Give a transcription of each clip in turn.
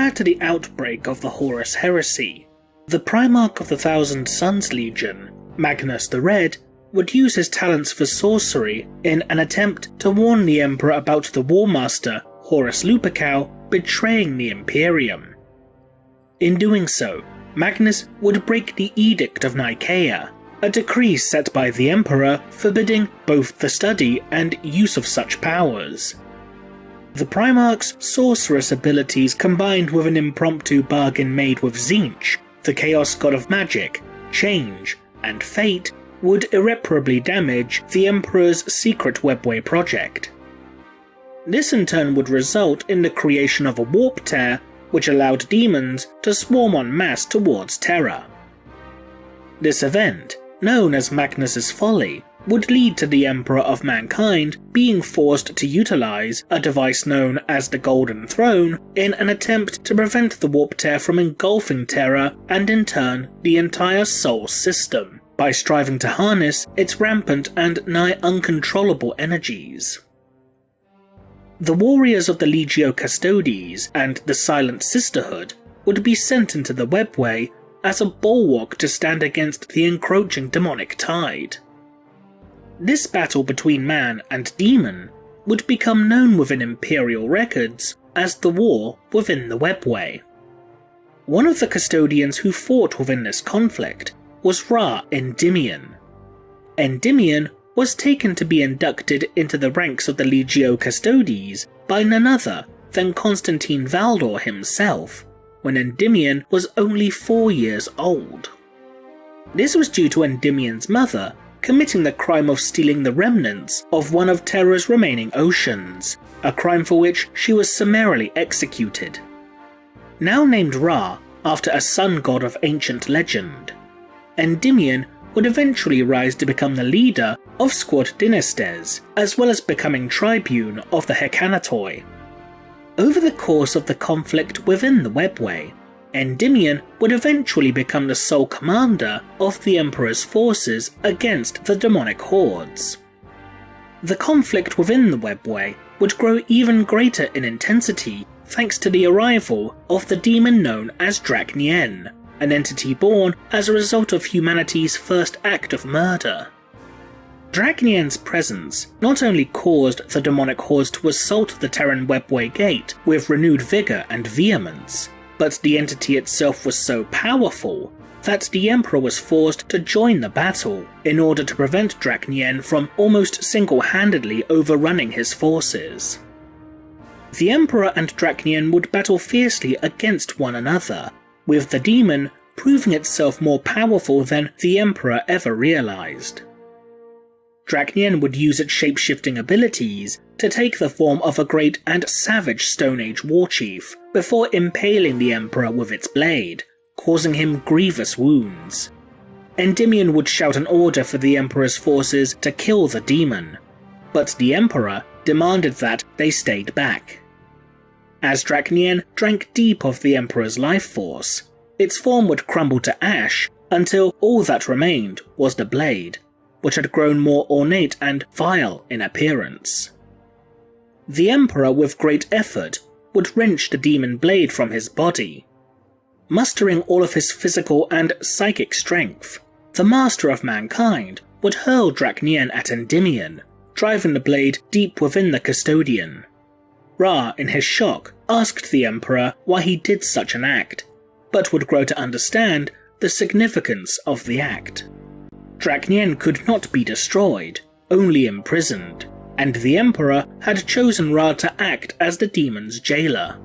prior to the outbreak of the Horus Heresy, the Primarch of the Thousand Suns Legion, Magnus the Red, would use his talents for sorcery in an attempt to warn the Emperor about the War Master, Horus Lupercal, betraying the Imperium. In doing so, Magnus would break the Edict of Nicaea, a decree set by the Emperor forbidding both the study and use of such powers. The Primarch's sorceress abilities, combined with an impromptu bargain made with Tzeentch, the Chaos God of Magic, Change, and Fate, would irreparably damage the Emperor's secret webway project. This in turn would result in the creation of a warp tear which allowed demons to swarm en masse towards Terra. This event, known as Magnus's Folly, would lead to the Emperor of Mankind being forced to utilize a device known as the Golden Throne in an attempt to prevent the warp tear from engulfing Terra and in turn the entire Sol system, by striving to harness its rampant and nigh uncontrollable energies. The warriors of the Legio Custodes and the Silent Sisterhood would be sent into the webway as a bulwark to stand against the encroaching demonic tide. This battle between man and demon would become known within Imperial records as the War within the Webway. One of the custodians who fought within this conflict was Ra Endymion. Endymion was taken to be inducted into the ranks of the Legio Custodes by none other than Constantine Valdor himself, when Endymion was only 4 years old. This was due to Endymion's mother committing the crime of stealing the remnants of one of Terra's remaining oceans, a crime for which she was summarily executed. Now named Ra after a sun god of ancient legend, Endymion would eventually rise to become the leader of Squad Dynastes, as well as becoming tribune of the Hecanatoi. Over the course of the conflict within the Webway, Endymion would eventually become the sole commander of the Emperor's forces against the demonic hordes. The conflict within the Webway would grow even greater in intensity thanks to the arrival of the demon known as Drach'nyen, an entity born as a result of humanity's first act of murder. Drach'nyen's presence not only caused the demonic hordes to assault the Terran Webway Gate with renewed vigour and vehemence, but the entity itself was so powerful that the Emperor was forced to join the battle in order to prevent Drach'nyen from almost single-handedly overrunning his forces. The Emperor and Drach'nyen would battle fiercely against one another, with the demon proving itself more powerful than the Emperor ever realized. Drach'nyen would use its shape-shifting abilities to take the form of a great and savage Stone Age warchief, before impaling the Emperor with its blade, causing him grievous wounds. Endymion would shout an order for the Emperor's forces to kill the demon, but the Emperor demanded that they stayed back. As Drach'nyen drank deep of the Emperor's life force, its form would crumble to ash until all that remained was the blade, which had grown more ornate and vile in appearance. The Emperor, with great effort, would wrench the demon blade from his body. Mustering all of his physical and psychic strength, the Master of Mankind would hurl Drach'nyen at Endymion, driving the blade deep within the custodian. Ra, in his shock, asked the Emperor why he did such an act, but would grow to understand the significance of the act. Drach'nyen could not be destroyed, only imprisoned, and the Emperor had chosen Ra to act as the demon's jailer.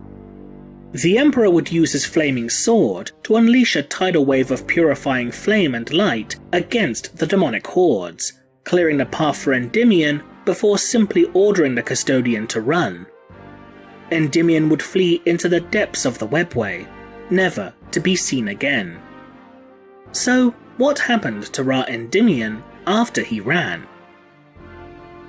The Emperor would use his flaming sword to unleash a tidal wave of purifying flame and light against the demonic hordes, clearing the path for Endymion before simply ordering the custodian to run. Endymion would flee into the depths of the Webway, never to be seen again. So, what happened to Ra Endymion after he ran?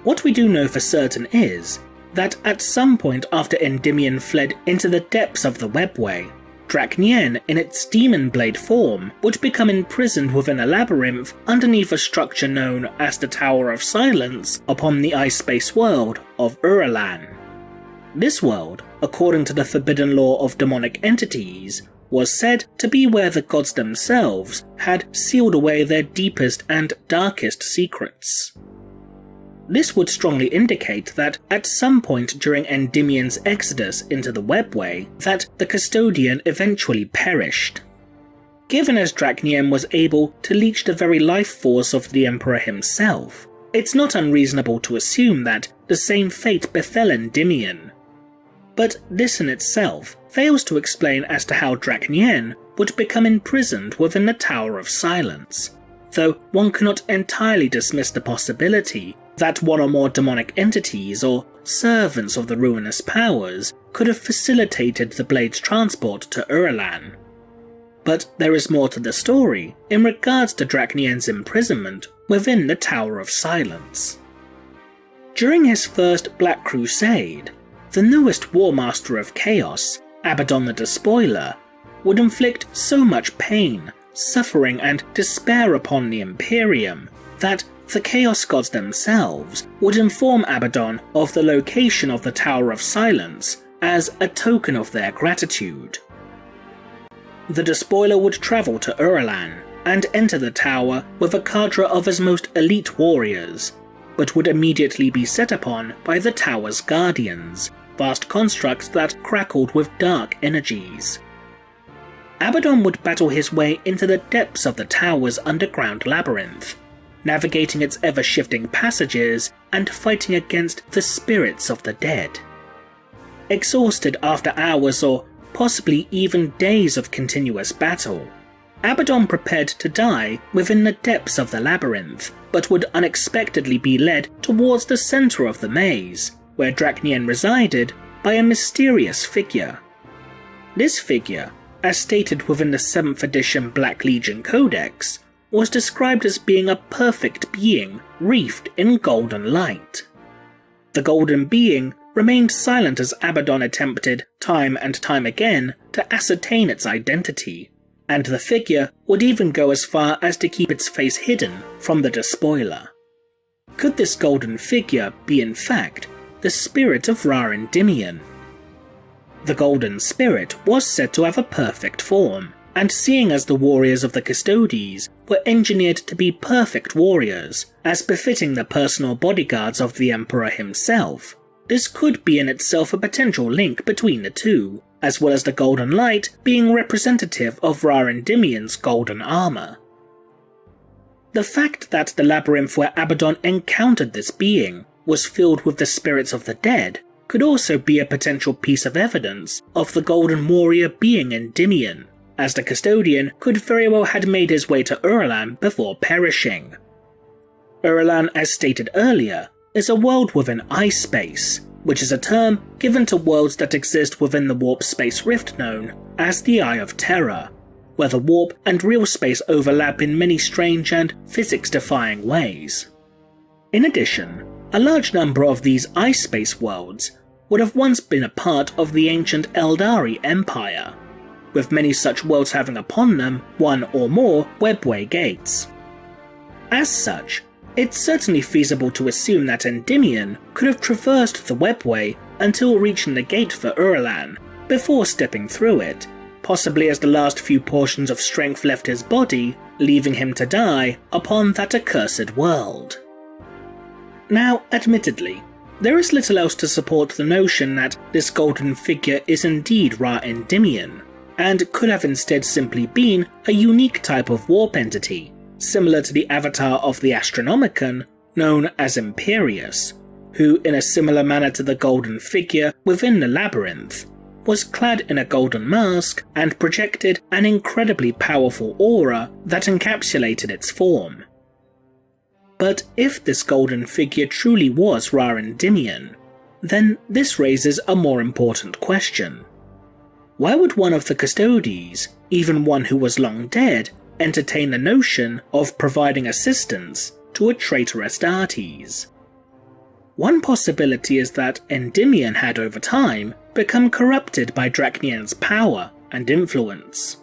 What we do know for certain is that at some point after Endymion fled into the depths of the Webway, Drach'nyen in its demon blade form would become imprisoned within a labyrinth underneath a structure known as the Tower of Silence upon the ice-space world of Uralan. This world, according to the forbidden law of demonic entities, was said to be where the gods themselves had sealed away their deepest and darkest secrets. This would strongly indicate that at some point during Endymion's exodus into the webway, that the custodian eventually perished. Given as Drach'nyen was able to leech the very life force of the Emperor himself, it's not unreasonable to assume that the same fate befell Endymion. But this in itself fails to explain as to how Drach'nyen would become imprisoned within the Tower of Silence, though one cannot entirely dismiss the possibility that one or more demonic entities or servants of the ruinous powers could have facilitated the blade's transport to Ur-Lan. But there is more to the story in regards to Drach'nyen's imprisonment within the Tower of Silence. During his first Black Crusade, the newest War Master of Chaos, Abaddon the Despoiler, would inflict so much pain, suffering and despair upon the Imperium that the Chaos Gods themselves would inform Abaddon of the location of the Tower of Silence as a token of their gratitude. The Despoiler would travel to Ur-Lan and enter the tower with a cadre of his most elite warriors, but would immediately be set upon by the tower's guardians, vast constructs that crackled with dark energies. Abaddon would battle his way into the depths of the tower's underground labyrinth, navigating its ever-shifting passages and fighting against the spirits of the dead. Exhausted after hours or possibly even days of continuous battle, Abaddon prepared to die within the depths of the labyrinth, but would unexpectedly be led towards the center of the maze, where Drach'nyen resided, by a mysterious figure. This figure, as stated within the 7th edition Black Legion Codex, was described as being a perfect being wreathed in golden light. The golden being remained silent as Abaddon attempted time and time again to ascertain its identity, and the figure would even go as far as to keep its face hidden from the Despoiler. Could this golden figure be in fact the spirit of Ra Endymion? The golden spirit was said to have a perfect form, and seeing as the warriors of the Custodes were engineered to be perfect warriors, as befitting the personal bodyguards of the Emperor himself, this could be in itself a potential link between the two, as well as the golden light being representative of Ra Endymion's golden armor. The fact that the labyrinth where Abaddon encountered this being was filled with the spirits of the dead could also be a potential piece of evidence of the golden warrior being Endymion, as the custodian could very well have made his way to Ur-Lan before perishing. Ur-Lan, as stated earlier, is a world within ice space, which is a term given to worlds that exist within the warp space rift known as the Eye of Terror, where the warp and real space overlap in many strange and physics-defying ways. In addition, a large number of these ice space worlds would have once been a part of the ancient Eldari Empire, with many such worlds having upon them one or more webway gates. As such, it's certainly feasible to assume that Endymion could have traversed the webway until reaching the gate for Ur-Lan, before stepping through it, possibly as the last few portions of strength left his body, leaving him to die upon that accursed world. Now, admittedly, there is little else to support the notion that this golden figure is indeed Ra Endymion, and could have instead simply been a unique type of warp entity, similar to the avatar of the Astronomicon known as Imperius, who, in a similar manner to the golden figure within the labyrinth, was clad in a golden mask and projected an incredibly powerful aura that encapsulated its form. But if this golden figure truly was Ra Endymion, then this raises a more important question. Why would one of the Custodes, even one who was long dead, entertain the notion of providing assistance to a traitor Astartes? One possibility is that Endymion had over time become corrupted by Drach'nyen's power and influence.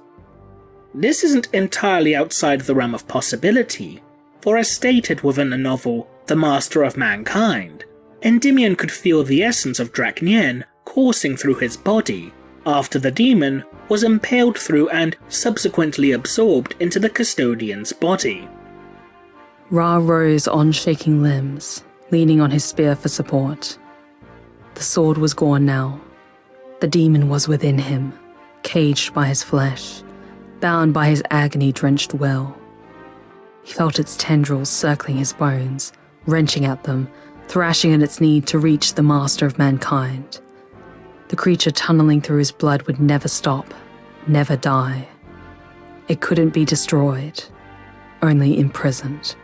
This isn't entirely outside the realm of possibility, for as stated within the novel The Master of Mankind, Endymion could feel the essence of Drach'nyen coursing through his body after the demon was impaled through and subsequently absorbed into the custodian's body. Ra rose on shaking limbs, leaning on his spear for support. The sword was gone now. The demon was within him, caged by his flesh, bound by his agony-drenched will. He felt its tendrils circling his bones, wrenching at them, thrashing at its need to reach the master of mankind. The creature tunneling through his blood would never stop, never die. It couldn't be destroyed, only imprisoned.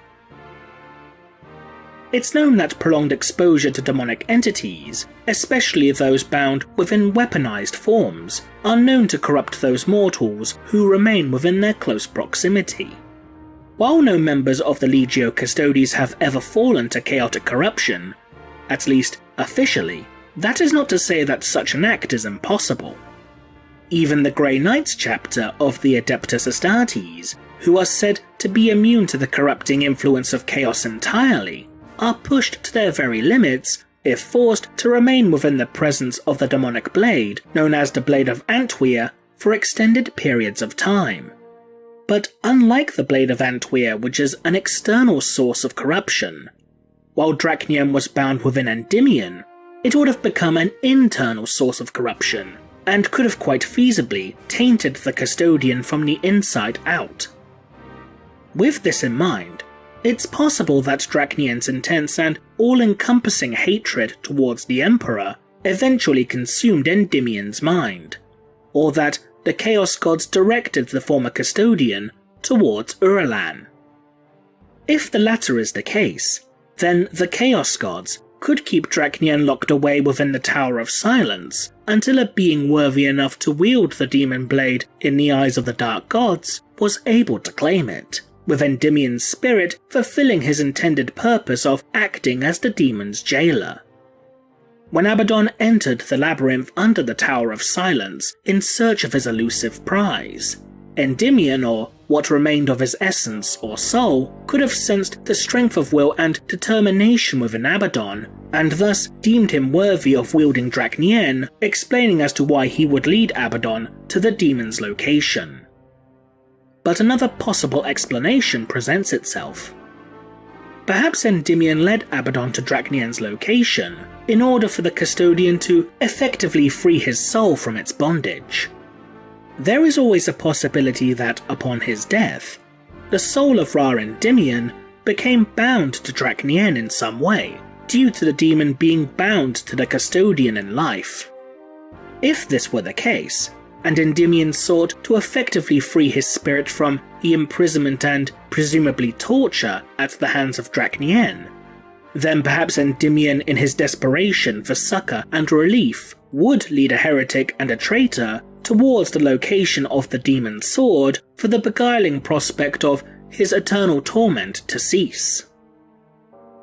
It's known that prolonged exposure to demonic entities, especially those bound within weaponized forms, are known to corrupt those mortals who remain within their close proximity. While no members of the Legio Custodes have ever fallen to chaotic corruption, at least officially, that is not to say that such an act is impossible. Even the Grey Knights chapter of the Adeptus Astartes, who are said to be immune to the corrupting influence of chaos entirely, are pushed to their very limits if forced to remain within the presence of the demonic blade, known as the Blade of Antweer, for extended periods of time. But unlike the Blade of Antweer, which is an external source of corruption, while Drach'nyen was bound within Endymion, it would have become an internal source of corruption, and could have quite feasibly tainted the custodian from the inside out. With this in mind, it's possible that Drach'nyen's intense and all-encompassing hatred towards the Emperor eventually consumed Endymion's mind, or that the Chaos Gods directed the former custodian towards Uralan. If the latter is the case, then the Chaos Gods could keep Drach'nyen locked away within the Tower of Silence until a being worthy enough to wield the demon blade in the eyes of the Dark Gods was able to claim it, with Endymion's spirit fulfilling his intended purpose of acting as the demon's jailer. When Abaddon entered the labyrinth under the Tower of Silence in search of his elusive prize, Endymion, or what remained of his essence or soul, could have sensed the strength of will and determination within Abaddon, and thus deemed him worthy of wielding Drach'nyen, explaining as to why he would lead Abaddon to the demon's location. But another possible explanation presents itself. Perhaps Endymion led Abaddon to Drach'nyen's location in order for the custodian to effectively free his soul from its bondage. There is always a possibility that, upon his death, the soul of Ra Endymion became bound to Drach'nyen in some way, due to the demon being bound to the custodian in life. If this were the case, and Endymion sought to effectively free his spirit from the imprisonment and presumably torture at the hands of Drach'nyen, then perhaps Endymion, in his desperation for succor and relief, would lead a heretic and a traitor towards the location of the demon's sword for the beguiling prospect of his eternal torment to cease.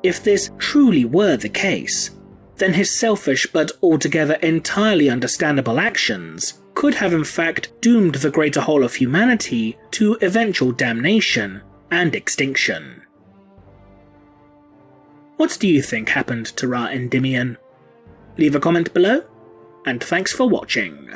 If this truly were the case, then his selfish but altogether entirely understandable actions could have in fact doomed the greater whole of humanity to eventual damnation and extinction. What do you think happened to Ra Endymion? Leave a comment below, and thanks for watching.